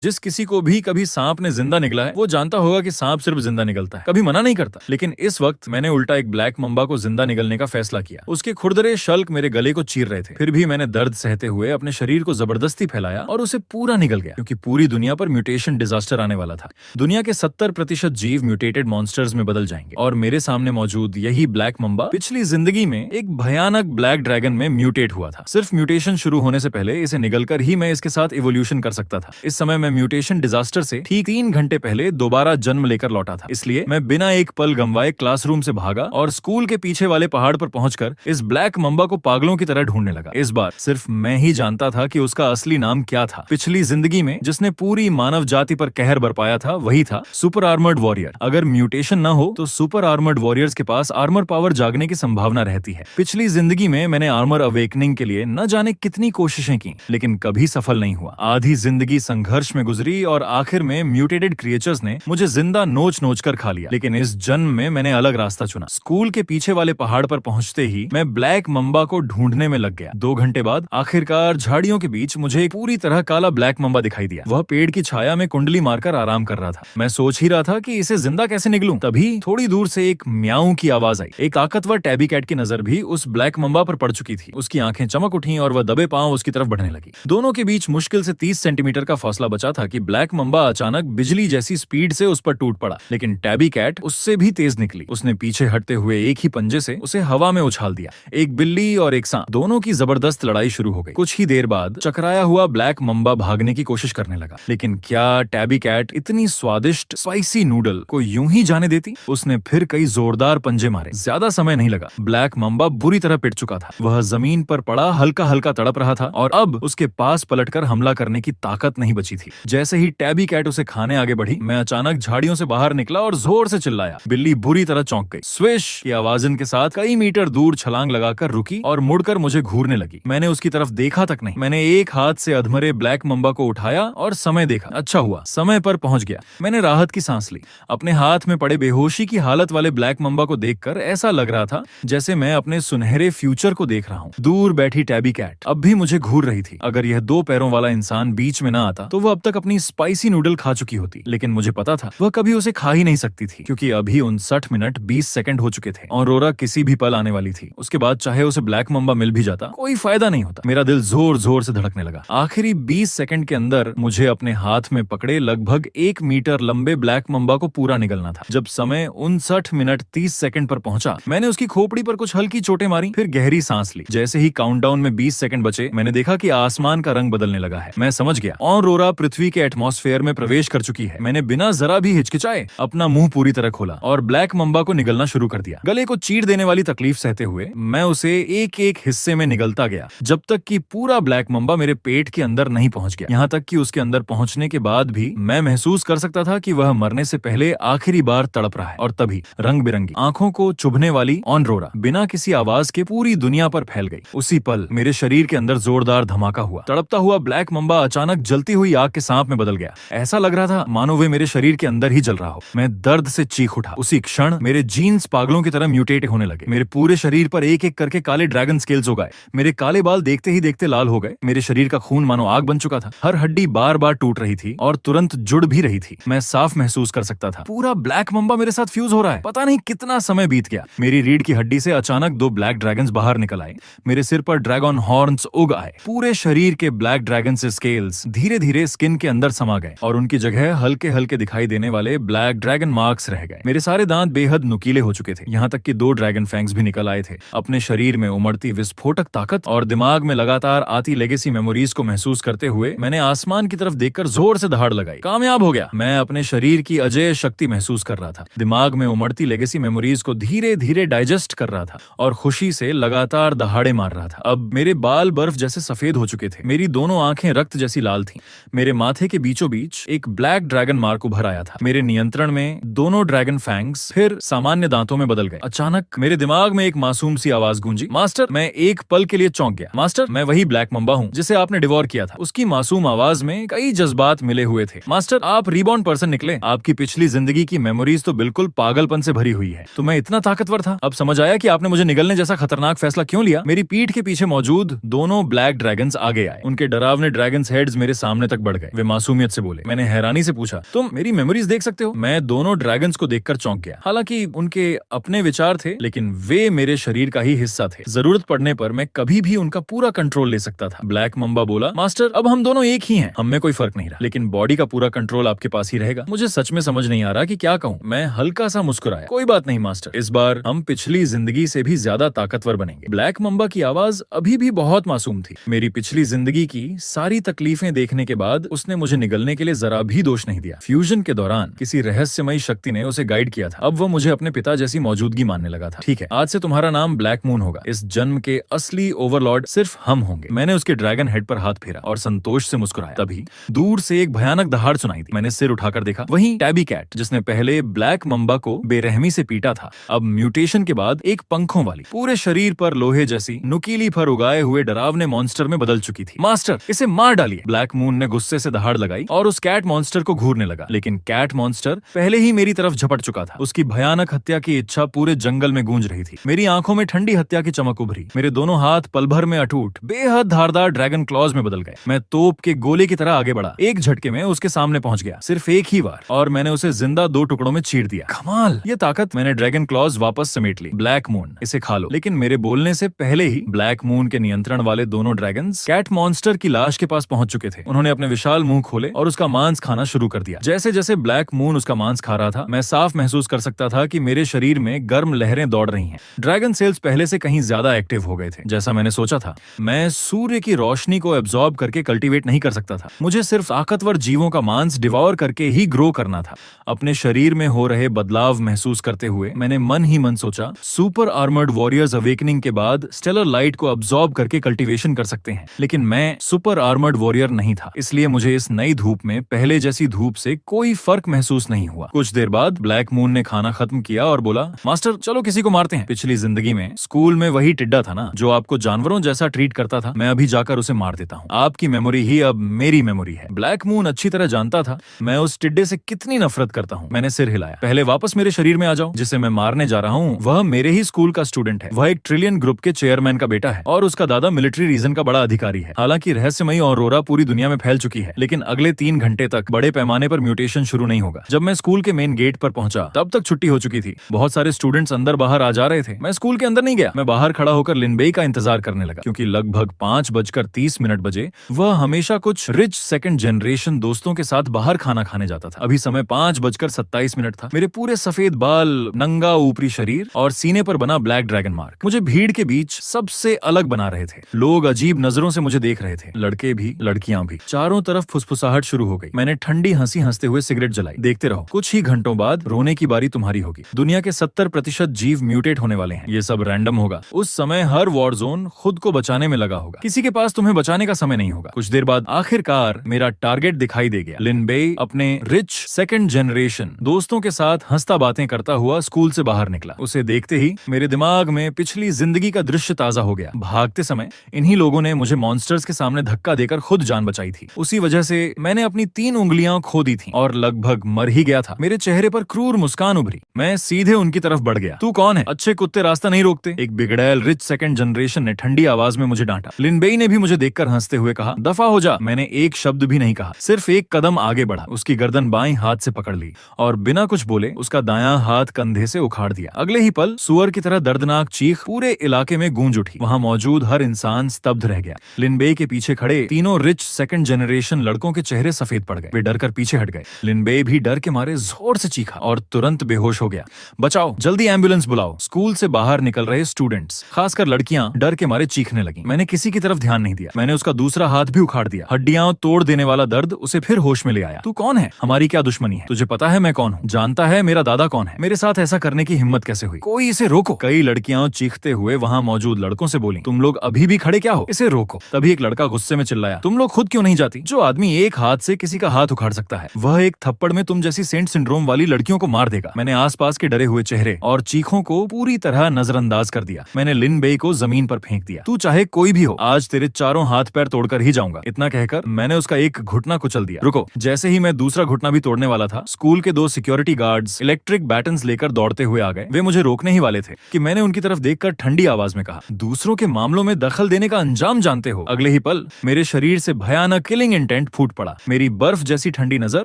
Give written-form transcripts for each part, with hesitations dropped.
जिस किसी को भी कभी सांप ने जिंदा निकला है वो जानता होगा कि सांप सिर्फ जिंदा निकलता है, कभी मना नहीं करता। लेकिन इस वक्त मैंने उल्टा एक ब्लैक मम्बा को जिंदा निकलने का फैसला किया। उसके खुरदरे शल्क मेरे गले को चीर रहे थे, फिर भी मैंने दर्द सहते हुए अपने शरीर को जबरदस्ती फैलाया और उसे पूरा निगल गया, क्योंकि पूरी दुनिया पर म्यूटेशन डिजास्टर आने वाला था। दुनिया के 70% जीव म्यूटेटेड मॉन्स्टर्स में बदल जाएंगे और मेरे सामने मौजूद यही ब्लैक मम्बा पिछली जिंदगी में एक भयानक ब्लैक ड्रैगन में म्यूटेट हुआ था। सिर्फ म्यूटेशन शुरू होने से पहले इसे निगलकर ही मैं इसके साथ इवोल्यूशन कर सकता था। इस समय मैं म्यूटेशन डिजास्टर से ठीक 3 घंटे पहले दोबारा जन्म लेकर लौटा था। इसलिए मैं बिना एक पल गंवाए क्लासरूम से भागा और स्कूल के पीछे वाले पहाड़ पर पहुंचकर इस ब्लैक मम्बा को पागलों की तरह ढूंढने लगा। इस बार सिर्फ मैं ही जानता था कि उसका असली नाम क्या था। पिछली जिंदगी में जिसने पूरी मानव जाति पर कहर बरपाया था वही था सुपर आर्मर्ड वॉरियर। अगर म्यूटेशन न हो तो सुपर आर्मर्ड वॉरियर्स के पास आर्मर पावर जागने की संभावना रहती है। पिछली जिंदगी में मैंने आर्मर अवेकनिंग के लिए न जाने कितनी कोशिशें की, लेकिन कभी सफल नहीं हुआ। आधी जिंदगी संघर्ष में गुजरी और आखिर में म्यूटेटेड क्रिएचर्स ने मुझे जिंदा नोच नोच कर खा लिया। लेकिन इस जन्म में मैंने अलग रास्ता चुना। स्कूल के पीछे वाले पहाड़ पर पहुंचते ही मैं ब्लैक मम्बा को ढूंढने में लग गया। 2 घंटे बाद आखिरकार झाड़ियों के बीच मुझे एक पूरी तरह काला ब्लैक मम्बा दिखाई दिया। वह पेड़ की छाया में कुंडली मारकर आराम कर रहा था। मैं सोच ही रहा था कि इसे जिंदा कैसे निगलूं। तभी थोड़ी दूर से एक म्याऊं की आवाज आई। एक ताकतवर टैबी कैट की नजर भी उस ब्लैक मम्बा पर पड़ चुकी थी। उसकी आंखें चमक उठी और वह दबे पांव उसकी तरफ बढ़ने लगी। दोनों के बीच मुश्किल से 30 सेंटीमीटर का फासला बचा था कि ब्लैक मम्बा अचानक बिजली जैसी स्पीड से उस पर टूट पड़ा। लेकिन टैबी कैट उससे भी तेज निकली। उसने पीछे हटते हुए एक ही पंजे से उसे हवा में उछाल दिया। एक बिल्ली और एक सांप, दोनों की जबरदस्त लड़ाई शुरू हो गई। कुछ ही देर बाद चकराया हुआ ब्लैक मम्बा भागने की कोशिश करने लगा। लेकिन क्या टैबी कैट इतनी स्वादिष्ट स्पाइसी नूडल को यूं ही जाने देती? उसने फिर कई जोरदार पंजे मारे। ज्यादा समय नहीं लगा। ब्लैक मम्बा बुरी तरह पिट चुका था। वह जमीन पर पड़ा हल्का हल्का तड़प रहा था और अब उसके पास पलटकर हमला करने की ताकत नहीं बची थी। जैसे ही टैबी कैट उसे खाने आगे बढ़ी, मैं अचानक झाड़ियों से बाहर निकला और जोर से चिल्लाया। बिल्ली बुरी तरह चौंक गई। स्विश की आवाजन के साथ कई मीटर दूर छलांग लगाकर रुकी और मुड़कर मुझे घूरने लगी। मैंने उसकी तरफ देखा तक नहीं। मैंने एक हाथ से अधमरे ब्लैक मम्बा को उठाया और समय देखा। अच्छा हुआ, समय पर पहुंच गया। मैंने राहत की सांस ली। अपने हाथ में पड़े बेहोशी की हालत वाले ब्लैक मम्बा को देखकर ऐसा लग रहा था जैसे मैं अपने सुनहरे फ्यूचर को देख रहा हूँ। दूर बैठी टैबी कैट अब भी मुझे घूर रही थी। अगर यह 2 पैरों वाला इंसान बीच में न आता तो वह अब तक अपनी स्पाइसी नूडल खा चुकी होती। लेकिन मुझे पता था वह कभी उसे खा ही नहीं सकती थी, क्योंकि अभी 59 मिनट 20 सेकंड हो चुके थे। ऑरोरा किसी भी पल आने वाली थी। उसके बाद चाहे उसे ब्लैक मम्बा मिल भी जाता, कोई फायदा नहीं होता। मेरा दिल जोर जोर से धड़कने लगा। आखिरी 20 सेकंड के अंदर मुझे अपने हाथ में पकड़े लगभग 1 मीटर लंबे ब्लैक मम्बा को पूरा निगलना था। जब समय 59 मिनट 30 सेकंड पर पहुंचा, मैंने उसकी खोपड़ी पर कुछ हल्की चोटें मारी, फिर गहरी सांस ली। जैसे ही काउंटडाउन में 20 सेकंड बचे, मैंने देखा कि आसमान का रंग बदलने लगा है। मैं समझ गया, ऑरोरा पृथ्वी के एटमॉस्फेयर में प्रवेश कर चुकी है। मैंने बिना जरा भी हिचकिचाए अपना मुंह पूरी तरह खोला और ब्लैक मम्बा को निगलना शुरू कर दिया। गले को चीर देने वाली तकलीफ सहते हुए मैं उसे एक एक हिस्से में निगलता गया, जब तक कि पूरा ब्लैक मम्बा मेरे पेट के अंदर नहीं पहुंच गया। यहाँ तक कि उसके अंदर पहुंचने के बाद भी मैं महसूस कर सकता था कि वह मरने से पहले आखिरी बार तड़प रहा है। और तभी रंग बिरंगी आंखों को चुभने वाली ऑरोरा बिना किसी आवाज के पूरी दुनिया पर फैल गई। उसी पल मेरे शरीर के अंदर जोरदार धमाका हुआ। तड़पता हुआ ब्लैक मम्बा अचानक जलती हुई आग के सांप में बदल गया। ऐसा लग रहा था मानो वे मेरे शरीर के अंदर ही जल रहा हो। मैं दर्द से चीख उठा। उसी क्षण मेरे जीन्स पागलों की तरह म्यूटेट होने लगे। मेरे पूरे शरीर पर एक एक करके काले ड्रैगन स्केल्स उगाए। मेरे काले बाल देखते ही देखते लाल हो गए। मेरे शरीर का खून मानो आग बन चुका था। हर हड्डी बार बार टूट रही थी और तुरंत जुड़ भी रही थी। मैं साफ महसूस कर सकता था पूरा ब्लैक मम्बा मेरे साथ फ्यूज हो रहा है। पता नहीं कितना समय बीत गया। मेरी रीढ़ की हड्डी से अचानक 2 ब्लैक ड्रैगन्स बाहर निकल आए। मेरे सिर पर ड्रैगन हॉर्न्स उग आए। पूरे शरीर के ब्लैक ड्रैगन से स्केल्स धीरे धीरे स्किन के अंदर समा गए और उनकी जगह हल्के हल्के दिखाई देने वाले ब्लैक ड्रैगन मार्क्स रह गए। मेरे सारे दांत बेहद नुकीले हो चुके थे। यहाँ तक कि 2 ड्रैगन फैंग्स भी निकल आए थे। अपने शरीर में उमड़ती विस्फोटक ताकत और दिमाग में लगातार आती लेगेसी मेमोरीज को महसूस करते हुए मैंने आसमान की तरफ देखकर जोर से दहाड़ लगाई। कामयाब हो गया। मैं अपने शरीर की अजेय शक्ति महसूस कर रहा था। दिमाग में उमड़ती लेगेसी मेमोरीज को धीरे धीरे डाइजेस्ट कर रहा था और खुशी से लगातार दहाड़े मार रहा था। अब मेरे बाल बर्फ जैसे सफेद हो चुके थे। मेरी दोनों आंखें रक्त जैसी लाल थीं। मेरे माथे के बीचों बीच एक ब्लैक ड्रैगन मार्क उभर आया था। मेरे नियंत्रण में दोनों ड्रैगन फैंग्स फिर सामान्य दांतों में बदल गए। अचानक मेरे दिमाग में एक मासूम सी आवाज गूंजी, मास्टर। मैं एक पल के लिए चौंक गया। मास्टर, मैं वही ब्लैक मम्बा हूँ जिसे आपने डिवोर किया था। उसकी मासूम आवाज में कई जज्बात मिले हुए थे। मास्टर, आप रीबॉर्न पर्सन निकले। आपकी पिछली जिंदगी की मेमोरीज तो बिल्कुल पागलपन से भरी हुई है। तो मैं इतना ताकतवर था। अब समझ आया कि आपने मुझे निगलने जैसा खतरनाक फैसला क्यों लिया। मेरी पीठ के पीछे मौजूद दोनों ब्लैक ड्रैगन्स आगे आए। उनके डरावने ड्रैगन्स हेड्स मेरे सामने तक बढ़ गए। गए। वे मासूमियत से बोले। मैंने हैरानी से पूछा, तुम मेरी मेमोरीज देख सकते हो? मैं दोनों ड्रैगन्स को देखकर चौंक गया। हालांकि उनके अपने विचार थे, लेकिन वे मेरे शरीर का ही हिस्सा थे। जरूरत पड़ने पर मैं कभी भी उनका पूरा कंट्रोल ले सकता था। ब्लैक मंबा बोला, मास्टर अब हम दोनों एक ही हैं, हम में कोई फर्क नहीं रहा, लेकिन बॉडी का पूरा कंट्रोल आपके पास ही रहेगा। मुझे सच में समझ नहीं आ रहा कि क्या कहूँ। मैं हल्का सा मुस्कुराया। कोई बात नहीं मास्टर, इस बार हम पिछली जिंदगी से भी ज्यादा ताकतवर बनेंगे। ब्लैक मंबा की आवाज अभी भी बहुत मासूम थी। मेरी पिछली जिंदगी की सारी तकलीफें देखने के बाद उसने मुझे निगलने के लिए जरा भी दोष नहीं दिया। फ्यूजन के दौरान किसी रहस्यमयी शक्ति ने उसे गाइड किया था। अब वह मुझे अपने पिता जैसी मौजूदगी मानने लगा था। ठीक है, आज से तुम्हारा नाम ब्लैक मून होगा। इस जन्म के असली ओवरलॉर्ड सिर्फ हम होंगे। मैंने उसके ड्रैगन हेड पर हाथ फेरा और संतोष से मुस्कुराया। तभी दूर से एक भयानक दहाड़ सुनाई दी। मैंने सिर उठाकर देखा, वही टैबी कैट जिसने पहले ब्लैक मंबा को बेरहमी से पीटा था, अब म्यूटेशन के बाद एक पंखों वाली, पूरे शरीर पर लोहे जैसी नुकीली फर उगाए हुए डरावने मॉन्स्टर में बदल चुकी थी। मास्टर, इसे मार डालिए। ब्लैक मून ने गुस्से से दहाड़ लगाई और उस कैट मॉन्स्टर को घूरने लगा, लेकिन कैट मॉन्स्टर पहले ही मेरी तरफ झपट चुका था। उसकी भयानक हत्या की इच्छा पूरे जंगल में गूंज रही थी। मेरी आंखों में ठंडी हत्या की चमक उभरी। मेरे दोनों हाथ पल भर में अटूट बेहद धारदार ड्रैगन क्लॉज में बदल गए। मैं तोप के गोले की तरह आगे बढ़ा। एक झटके में उसके सामने पहुंच गया, सिर्फ एक ही बार, और मैंने उसे जिंदा 2 टुकड़ों में चीर दिया। कमाल, ये ताकत। मैंने ड्रैगन क्लॉज वापस समेट ली। ब्लैक मून, इसे खा लो। लेकिन मेरे बोलने से पहले ही ब्लैक मून के नियंत्रण वाले दोनों ड्रैगन्स कैट मॉन्स्टर की लाश के पास पहुंच चुके थे। उन्होंने अपने विशाल मुंह खोले और उसका मांस खाना शुरू कर दिया। जैसे जैसे ब्लैक मून उसका मांस खा रहा था, मैं साफ महसूस कर सकता था कि मेरे शरीर में गर्म लहरें दौड़ रही हैं। ड्रैगन सेल्स पहले से कहीं ज्यादा एक्टिव हो गए थे। जैसा मैंने सोचा था, मैं सूर्य की रोशनी को एब्जॉर्ब करके कल्टीवेट नहीं कर सकता था। मुझे सिर्फ ताकतवर जीवों का मांस डिवॉर करके ही ग्रो करना था। अपने शरीर में हो रहे बदलाव महसूस करते हुए मैंने मन ही मन सोचा, सुपर आर्मर्ड वॉरियर्स अवेकनिंग के बाद स्टेलर लाइट को अब्सॉर्ब करके कल्टीवेशन कर सकते हैं, लेकिन मैं सुपर आर्मर्ड वॉरियर नहीं था। इसलिए मुझे इस नई धूप में पहले जैसी धूप से कोई फर्क महसूस नहीं हुआ। कुछ देर बाद ब्लैक मून ने खाना खत्म किया और बोला, मास्टर चलो किसी को मारते हैं। पिछली जिंदगी में स्कूल में वही टिड्डा था ना, जो आपको जानवरों जैसा ट्रीट करता था, मैं अभी जाकर उसे मार देता हूँ। आपकी मेमोरी ही अब मेरी मेमोरी है। ब्लैक मून अच्छी तरह जानता था मैं उस टिड्डे से कितनी नफरत करता हूँ। मैंने सिर हिलाया। पहले वापस मेरे शरीर में आ जाओ। जिसे मैं मारने जा रहा हूँ वह मेरे ही स्कूल का स्टूडेंट है। वह एक ट्रिलियन ग्रुप के चेयरमैन का बेटा है और उसका दादा मिलिट्री रीजन का बड़ा अधिकारी है। हालांकि रहस्यमयी ऑरोरा पूरी दुनिया में फैल चुकी है, लेकिन अगले 3 घंटे तक बड़े पैमाने पर म्यूटेशन शुरू नहीं होगा। जब मैं स्कूल के मेन गेट पर पहुंचा तब तक छुट्टी हो चुकी थी। बहुत सारे स्टूडेंट्स अंदर बाहर आ जा रहे थे। मैं स्कूल के अंदर नहीं गया। मैं बाहर खड़ा होकर लिनबेई का इंतजार करने लगा, क्योंकि लगभग 5:30 बजे वह हमेशा कुछ रिच सेकंड जनरेशन दोस्तों के साथ बाहर खाना खाने जाता था। अभी समय 5:27 था। मेरे पूरे सफेद बाल, नंगा ऊपरी शरीर और सीने पर बना ब्लैक ड्रैगन मार्क मुझे भीड़ के बीच सबसे अलग बना रहे थे। लोग अजीब नजरों से मुझे देख रहे थे, लड़के भी लड़कियां भी। चारों तरफ फुसफुसाहट शुरू हो गई। मैंने ठंडी हंसी हंसते हुए सिगरेट जलाई। देखते रहो, कुछ ही घंटों बाद रोने की बारी तुम्हारी होगी। दुनिया के 70% जीव म्यूटेट होने वाले हैं। ये सब रैंडम होगा। उस समय हर वॉर जोन खुद को बचाने में लगा होगा। किसी के पास तुम्हें बचाने का समय नहीं होगा। कुछ देर बाद आखिरकार मेरा टारगेट दिखाई दे गया। लिनबेई अपने रिच सेकंड जनरेशन दोस्तों के साथ हंसता बातें करता हुआ स्कूल से बाहर निकला। उसे देखते ही मेरे दिमाग में पिछली जिंदगी का दृश्य ताजा हो गया। भागते समय इन्हीं लोगों ने मुझे मॉन्स्टर्स के सामने धक्का देकर खुद जान बचाई थी। उसी वजह से मैंने अपनी 3 उंगलियां खो दी थी और लगभग मर ही गया था। मेरे चेहरे पर क्रूर मुस्कान उभरी। मैं सीधे उनकी तरफ बढ़ गया। तू कौन है? अच्छे कुत्ते रास्ता नहीं रोकते। एक बिगड़ैल रिच सेकंड जनरेशन ने ठंडी आवाज में मुझे डांटा। लिनबेई ने भी मुझे देखकर हंसते हुए कहा, दफा हो जा। मैंने एक शब्द भी नहीं कहा, सिर्फ एक कदम आगे बढ़ा। उसकी गर्दन बाएं हाथ से पकड़ ली और बिना कुछ बोले उसका दायां हाथ कंधे से उखाड़ दिया। अगले ही पल सुअर की तरह दर्दनाक चीख पूरे इलाके में गूंज उठी। वहां मौजूद हर इंसान स्तब्ध रह गया। लिनबेई के पीछे खड़े तीनों रिच सेकंड जनरेशन लड़कों के चेहरे सफेद पड़ गए। वे डर कर पीछे हट गए। लिनबेई भी डर के मारे जोर से चीखा और तुरंत बेहोश हो गया। बचाओ, जल्दी एम्बुलेंस बुलाओ। स्कूल से बाहर निकल रहे स्टूडेंट्स, खासकर लड़कियां, डर के मारे चीखने लगी। मैंने किसी की तरफ ध्यान नहीं दिया। मैंने उसका दूसरा हाथ भी उखाड़ दिया। हड्डियां तोड़ देने वाला दर्द उसे फिर होश में ले आया। तू कौन है? हमारी क्या दुश्मनी है? तुझे पता है मैं कौन हूँ? जानता है मेरा दादा कौन है? मेरे साथ ऐसा करने की हिम्मत कैसे हुई? कोई इसे रोको। कई लड़कियां चीखते हुए वहां मौजूद लड़कों से बोली, तुम लोग अभी भी खड़े क्या हो? इसे रोको। तभी एक लड़का गुस्से में चिल्लाया, तुम लोग खुद क्यों नहीं जाती? जो आदमी एक हाथ से किसी का हाथ उखाड़ सकता है, वह एक थप्पड़ में तुम जैसी सेंट सिंड्रोम वाली लड़कियों को मार देगा। मैंने आसपास के डरे हुए चेहरे और चीखों को पूरी तरह नजरअंदाज कर दिया। मैंने लिनबेई को जमीन पर फेंक दिया। तू चाहे कोई भी हो, आज तेरे चारों हाथ पैर तोड़कर ही जाऊंगा। इतना कहकर मैंने उसका एक घुटना कुचल दिया। रुको। जैसे ही मैं दूसरा घुटना भी तोड़ने वाला था, स्कूल के 2 सिक्योरिटी गार्ड्स इलेक्ट्रिक बैटन्स लेकर दौड़ते हुए आ गए। वे मुझे रोकने ही वाले थे कि मैंने उनकी तरफ देखकर ठंडी आवाज में कहा, दूसरों के मामलों में दखल देने का अंजाम जानते हो? अगले ही पल मेरे शरीर से भयानक किलिंग इंटेंट टेंट फूट पड़ा। मेरी बर्फ जैसी ठंडी नजर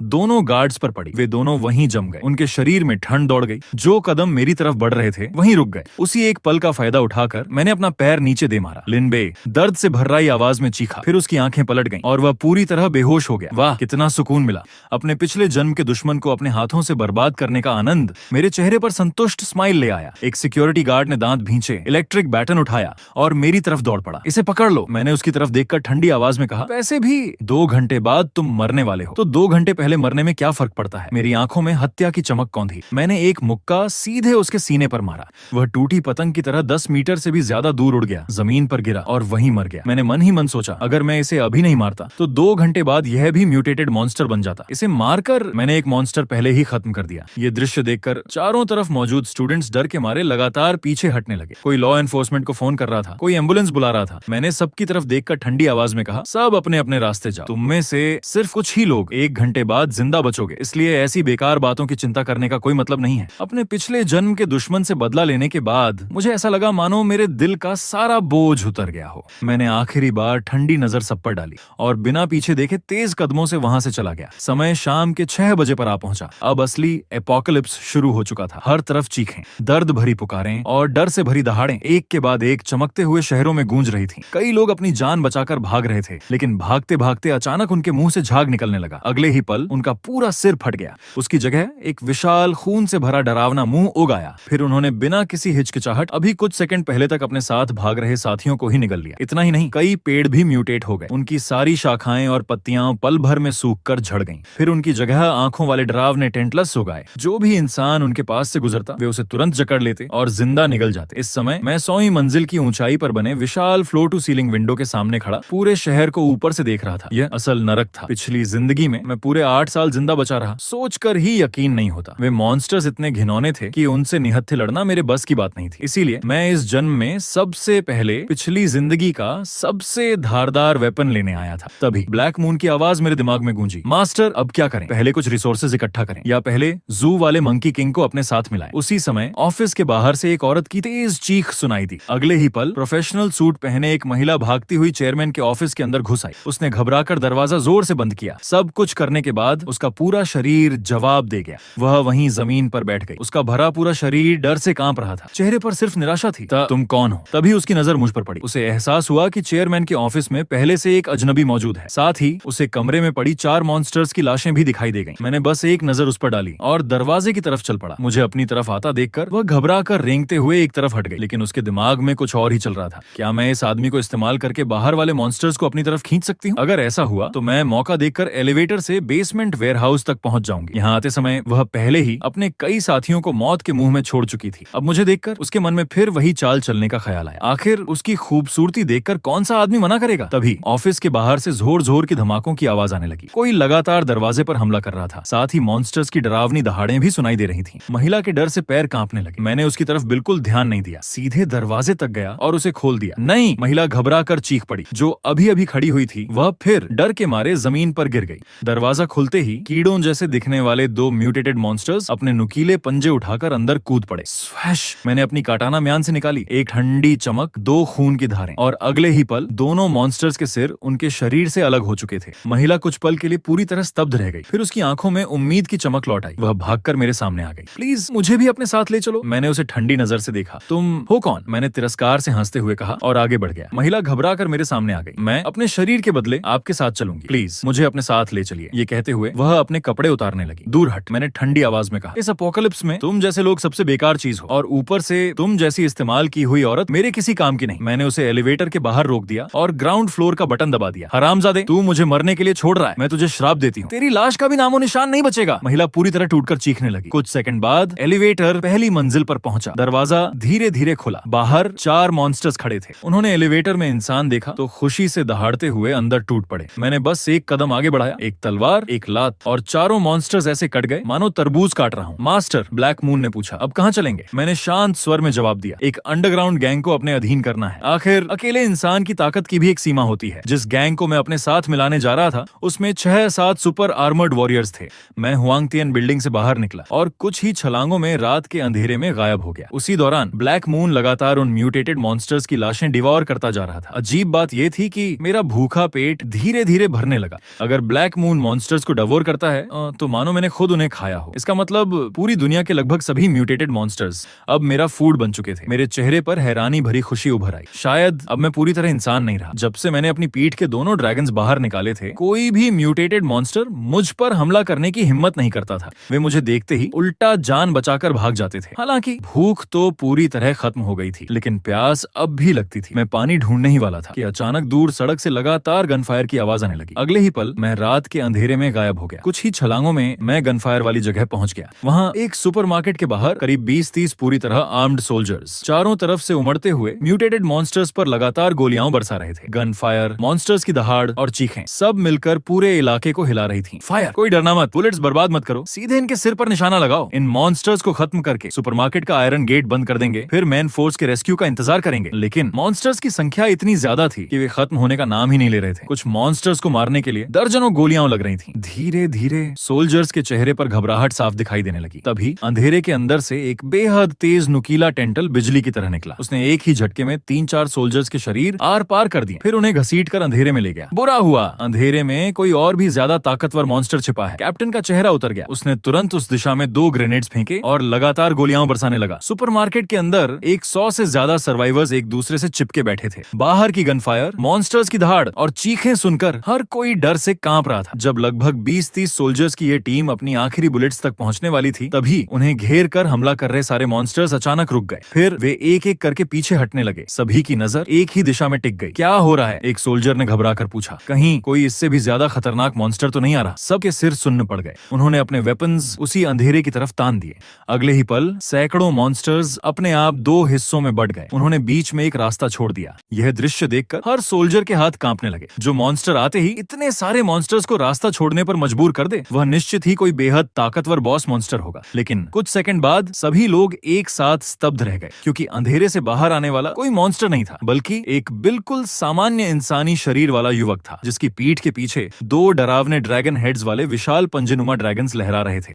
दोनों गार्ड्स पर पड़ी। वे दोनों वहीं जम गए। उनके शरीर में ठंड दौड़ गई। जो कदम मेरी तरफ बढ़ रहे थे वहीं रुक गए। उसी एक पल का फायदा उठाकर मैंने अपना पैर नीचे दे मारा। लिनबे दर्द से भर्राई आवाज में चीखा। फिर उसकी आंखें पलट गईं और वह पूरी तरह बेहोश हो गया। वाह, कितना सुकून मिला। अपने पिछले जन्म के दुश्मन को अपने हाथों से बर्बाद करने का आनंद मेरे चेहरे पर संतुष्ट स्माइल ले आया। एक सिक्योरिटी गार्ड ने दांत भींचे, इलेक्ट्रिक बैटन उठाया और मेरी तरफ दौड़ पड़ा। इसे पकड़ लो, मैंने उसकी तरफ देखकर ठंडी आवाज में कहा। वैसे भी 2 घंटे बाद तुम मरने वाले हो, तो 2 घंटे पहले मरने में क्या फर्क पड़ता है। मेरी आंखों में हत्या की चमक कौंधी। मैंने एक मुक्का सीधे उसके सीने पर मारा। वह टूटी पतंग की तरह 10 मीटर से भी ज्यादा दूर उड़ गया, जमीन पर गिरा और वहीं मर गया। मैंने मन ही मन सोचा, अगर मैं इसे अभी नहीं मारता तो 2 घंटे बाद यह भी म्यूटेटेड मॉन्स्टर बन जाता। इसे मारकर मैंने एक मॉन्स्टर पहले ही खत्म कर दिया। ये दृश्य देखकर चारों तरफ मौजूद स्टूडेंट्स डर के मारे लगातार पीछे हटने लगे। कोई लॉ एनफोर्समेंट को फोन कर रहा था, कोई एम्बुलेंस बुला रहा था। मैंने सबकी तरफ देखकर ठंडी आवाज में कहा, सब अपने अपने रास्ते जाओ। तुम में से सिर्फ कुछ ही लोग 1 घंटे बाद जिंदा बचोगे, इसलिए ऐसी बेकार बातों की चिंता करने का कोई मतलब नहीं है। अपने पिछले जन्म के दुश्मन से बदला लेने के बाद मुझे ऐसा लगा मानो मेरे दिल का सारा बोझ उतर गया हो। मैंने आखिरी बार ठंडी नजर सब पर डाली और बिना पीछे देखे तेज कदमों से वहां से चला गया। समय शाम के 6 बजे पर आ पहुंचा। अब असली एपोकलिप्स शुरू हो चुका था। हर तरफ चीखें, दर्द भरी पुकारें और डर से भरी दहाड़ें एक के बाद एक चमकते हुए शहरों में गूंज रही थीं। कई लोग अपनी जान बचाकर भाग रहे थे, लेकिन भागते भागते अचानक उनके मुंह से झाग निकलने लगा। अगले ही पल उनका पूरा सिर फट गया। उसकी जगह एक विशाल खून से भरा डरावना मुंह उग आया। फिर उन्होंने बिना किसी हिचकिचाहट अभी कुछ सेकंड पहले तक अपने साथ भाग रहे साथियों को ही निगल लिया। इतना ही नहीं, कई पेड़ भी म्यूटेट हो गए। उनकी सारी शाखाएं और पत्तियां पल भर में सूखकर झड़ गईं। फिर उनकी जगह आंखों वाले डरावने टेंटलस हो गए। जो भी इंसान उनके पास से गुजरता वे उसे तुरंत जकड़ लेते और जिंदा निगल जाते। इस समय मैं 100वीं मंजिल की ऊंचाई पर बने विशाल फ्लोर टू सीलिंग विंडो के सामने खड़ा पूरे शहर को ऊपर से देख रहा था। यह असल नरक था। पिछली जिंदगी में मैं पूरे 8 साल जिंदा बचा रहा। सोचकर ही यकीन नहीं होता। वे मॉन्स्टर्स इतने घिनौने थे कि उनसे निहत्थे लड़ना मेरे बस की बात नहीं थी। इसीलिए मैं इस जन्म में सबसे पहले पिछली जिंदगी का सबसे धारदार वेपन लेने आया था। तभी ब्लैक मून की आवाज मेरे दिमाग में गूंजी। मास्टर, अब क्या करें? पहले कुछ रिसोर्सेज इकट्ठा करें या पहले जू वाले मंकी किंग को अपने साथ मिलाएं। उसी समय ऑफिस के बाहर से एक औरत की तेज चीख सुनाई दी। अगले ही पल प्रोफेशनल सूट पहने एक महिला भागती हुई चेयरमैन के ऑफिस के अंदर घुस आई। उसने घबराकर दरवाजा जोर से बंद किया। सब कुछ करने के बाद उसका पूरा शरीर जवाब दे गया। वह वहीं जमीन पर बैठ गई। उसका भरा पूरा शरीर डर से कांप रहा था। चेहरे पर सिर्फ निराशा थी। तुम कौन हो? तभी उसकी नजर मुझ पर पड़ी। उसे एहसास हुआ कि चेयरमैन के ऑफिस में पहले से एक अजनबी मौजूद है। साथ ही उसे कमरे में पड़ी 4 मॉन्स्टर्स की लाशें भी दिखाई दे गईं। मैंने बस एक नजर उस पर डाली और दरवाजे की तरफ चल पड़ा। मुझे अपनी तरफ आता देखकर वह घबराकर रेंगते हुए एक तरफ हट गई, लेकिन उसके दिमाग में कुछ और ही चल रहा था। क्या मैं इस आदमी को इस्तेमाल करके बाहर वाले मॉन्स्टर्स को अपनी तरफ खींच सकती हूँ? अगर ऐसा हुआ तो मैं मौका देखकर एलिवेटर से बेसमेंट वेयरहाउस तक पहुंच जाऊंगी। यहाँ आते समय वह पहले ही अपने कई साथियों को मौत के मुंह में छोड़ चुकी थी। अब मुझे देखकर उसके मन में फिर वही चाल चलने का ख्याल आया। आखिर उसकी खूबसूरती देखकर कौन सा आदमी मना करेगा? तभी ऑफिस के बाहर से जोर जोर की धमाकों की आवाज आने लगी। कोई लगातार दरवाजे पर हमला कर रहा था। साथ ही मॉन्स्टर्स की डरावनी दहाड़ें भी सुनाई दे रही थीं। महिला के डर से पैर कांपने लगे। मैंने उसकी तरफ बिल्कुल ध्यान नहीं दिया, सीधे दरवाजे तक गया और उसे खोल दिया। नहीं! महिला घबराकर चीख पड़ी। जो अभी अभी खड़ी हुई थी वह फिर डर के मारे जमीन पर गिर गई। दरवाजा खुलते ही कीड़ों जैसे दिखने वाले 2 म्यूटेटेड मॉन्स्टर्स अपने नुकीले पंजे उठाकर अंदर कूद पड़े। स्वैश! मैंने अपनी काटाना म्यान से निकाली। एक ठंडी चमक, 2 खून की धारें और अगले ही पल दोनों मॉन्स्टर्स के सिर उनके शरीर से अलग हो चुके थे। महिला कुछ पल के लिए पूरी तरह स्तब्ध रह गई। फिर उसकी आंखों में उम्मीद की चमक लौट आई। वह भागकर मेरे सामने आ गई। प्लीज मुझे भी अपने साथ ले चलो। मैंने उसे ठंडी नजर से देखा। तुम हो कौन? मैंने तिरस्कार से हंसते हुए कहा और आगे बढ़ गया। महिला घबरा कर मेरे सामने आ गई। मैं अपने शरीर के बदले आपके साथ चलूंगी, प्लीज मुझे अपने साथ ले चलिए। ये कहते हुए वह अपने कपड़े उतारने लगी। दूर हट! मैंने ठंडी आवाज में कहा। इस अपोकलिप्स में तुम जैसे लोग सबसे बेकार चीज हो और ऊपर से तुम जैसी इस्तेमाल की हुई औरत मेरे किसी काम की नहीं। मैंने उसे एलिवेटर के बाहर रोक दिया और ग्राउंड फ्लोर का बटन दबा दिया। हरामजादे, तू मुझे मरने के लिए छोड़ रहा है। मैं तुझे श्राप देती हूँ, तेरी लाश का भी नामो निशान नहीं बचेगा। महिला पूरी तरह टूटकर चीखने लगी। कुछ सेकंड बाद एलिवेटर पहली मंजिल पर पहुंचा। दरवाजा धीरे धीरे खुला। बाहर 4 मॉन्स्टर्स खड़े थे। उन्होंने एलिवेटर में इंसान देखा तो खुशी से दहाड़ते हुए अंदर टूट पड़े। मैंने बस एक कदम आगे बढ़ाया, एक तलवार, एक लात और चारों मॉन्स्टर्स ऐसे कट गए मानो तरबूज काट रहा हूँ। मास्टर, ब्लैक मून ने पूछा, अब कहाँ चलेंगे? मैंने शांत स्वर में जवाब दिया, एक अंडरग्राउंड गैंग को अपने अधीन करना है। आखिर अकेले इंसान की ताकत की भी एक सीमा होती है। जिस गैंग को मैं अपने साथ मिलाने जा रहा था उसमें 6-7 सुपर आर्मर्ड वॉरियर्स थे। मैं हुआंगतियन बिल्डिंग से बाहर निकला और कुछ ही छलांगों में रात के अंधेरे में गायब हो गया। उसी दौरान ब्लैक मून लगातार उन म्यूटेटेड मॉन्स्टर्स की लाशें डिवॉर करता जा रहा था। अजीब बात यह थी कि मेरा भूखा पेट धीरे धीरे धीरे भरने लगा। अगर ब्लैक मून मॉन्स्टर्स को डिवोर करता है तो मानो मैंने खुद उन्हें खाया हो। इसका मतलब पूरी दुनिया के लगभग सभी म्यूटेटेड मॉन्स्टर्स अब मेरा फूड बन चुके थे। मेरे चेहरे पर हैरानी भरी खुशी उभर आई। शायद अब मैं पूरी तरह इंसान नहीं रहा। जब से मैंने अपनी पीठ के दोनों ड्रैगन्स बाहर निकाले थे, कोई भी म्यूटेटेड मॉन्स्टर मुझ पर हमला करने की हिम्मत नहीं करता था। वे मुझे देखते ही उल्टा जान बचाकर भाग जाते थे। हालांकि भूख तो पूरी तरह खत्म हो गई थी, लेकिन प्यास अब भी लगती थी। मैं पानी ढूंढने ही वाला था कि अचानक दूर सड़क से लगातार गनफायर की आवाज आने लगी। अगले ही पल मैं रात के अंधेरे में गायब हो गया। कुछ ही छलांगों में मैं गनफायर वाली जगह पहुंच गया। वहां एक सुपरमार्केट के बाहर करीब 20-30 पूरी तरह आर्म्ड सोल्जर्स चारों तरफ से उमड़ते हुए म्यूटेटेड मॉन्स्टर्स पर लगातार गोलियां बरसा रहे थे। गनफायर, मॉन्स्टर्स की दहाड़ और चीखें सब मिलकर पूरे इलाके को हिला रही थी। फायर, कोई डरना मत, बुलेट्स बर्बाद मत करो, सीधे इनके सिर पर निशाना लगाओ। इन मॉन्स्टर्स को खत्म करके सुपरमार्केट का आयरन गेट बंद कर देंगे, फिर मेन फोर्स के रेस्क्यू का इंतजार करेंगे। लेकिन मॉन्स्टर्स की संख्या इतनी ज्यादा थी कि वे खत्म होने का नाम ही नहीं ले रहे थे। कुछ मॉन्स्टर्स को मारने के लिए दर्जनों गोलियां लग रही थीं। धीरे धीरे सोल्जर्स के चेहरे पर घबराहट साफ दिखाई देने लगी। तभी अंधेरे के अंदर से एक बेहद तेज नुकीला टेंटल बिजली की तरह निकला। उसने एक ही झटके में 3-4 सोल्जर्स के शरीर आर पार कर दिए, फिर उन्हें घसीटकर अंधेरे में ले गया। बुरा हुआ, अंधेरे में कोई और भी ज्यादा ताकतवर मॉन्स्टर छिपा है। कैप्टन का चेहरा उतर गया। उसने तुरंत उस दिशा में 2 ग्रेनेड्स फेंके और लगातार गोलियां बरसाने लगा। सुपरमार्केट के अंदर 100 से ज्यादा सर्वाइवर्स एक दूसरे से चिपके बैठे थे। बाहर की गनफायर, मॉन्स्टर्स की दहाड़ और चीखें सुनकर हर कोई डर से कांप रहा था। जब लगभग 20-30 सोल्जर्स की ये टीम अपनी आखिरी बुलेट्स तक पहुंचने वाली थी, तभी उन्हें घेर कर हमला कर रहे सारे मॉन्स्टर्स अचानक रुक गए। फिर वे एक एक करके पीछे हटने लगे। सभी की नजर एक ही दिशा में टिक गई। क्या हो रहा है? एक सोल्जर ने घबरा कर पूछा। कहीं कोई इससे भी ज्यादा खतरनाक मॉन्स्टर तो नहीं आ रहा? सबके सिर सुन्न पड़ गए। उन्होंने अपने वेपन्स उसी अंधेरे की तरफ तान दिए। अगले ही पल सैकड़ों मॉन्स्टर्स अपने आप 2 हिस्सों में बढ़ गए। उन्होंने बीच में एक रास्ता छोड़ दिया। यह दृश्य देखकर हर सोल्जर के हाथ कांपने लगे। जो मॉन्स्टर आते ही इतने सारे मॉन्स्टर्स को रास्ता छोड़ने पर मजबूर कर दे, वह निश्चित ही कोई बेहद ताकतवर बॉस मॉन्स्टर होगा। लेकिन कुछ सेकंड बाद सभी लोग एक साथ स्तब्ध रह गए, क्योंकि अंधेरे से बाहर आने वाला कोई मॉन्स्टर नहीं था, बल्कि एक बिल्कुल सामान्य इंसानी शरीर वाला युवक था, जिसकी पीठ के पीछे 2 डरावने ड्रैगन हेड्स वाले विशाल पंजेनुमा ड्रैगन्स लहरा रहे थे।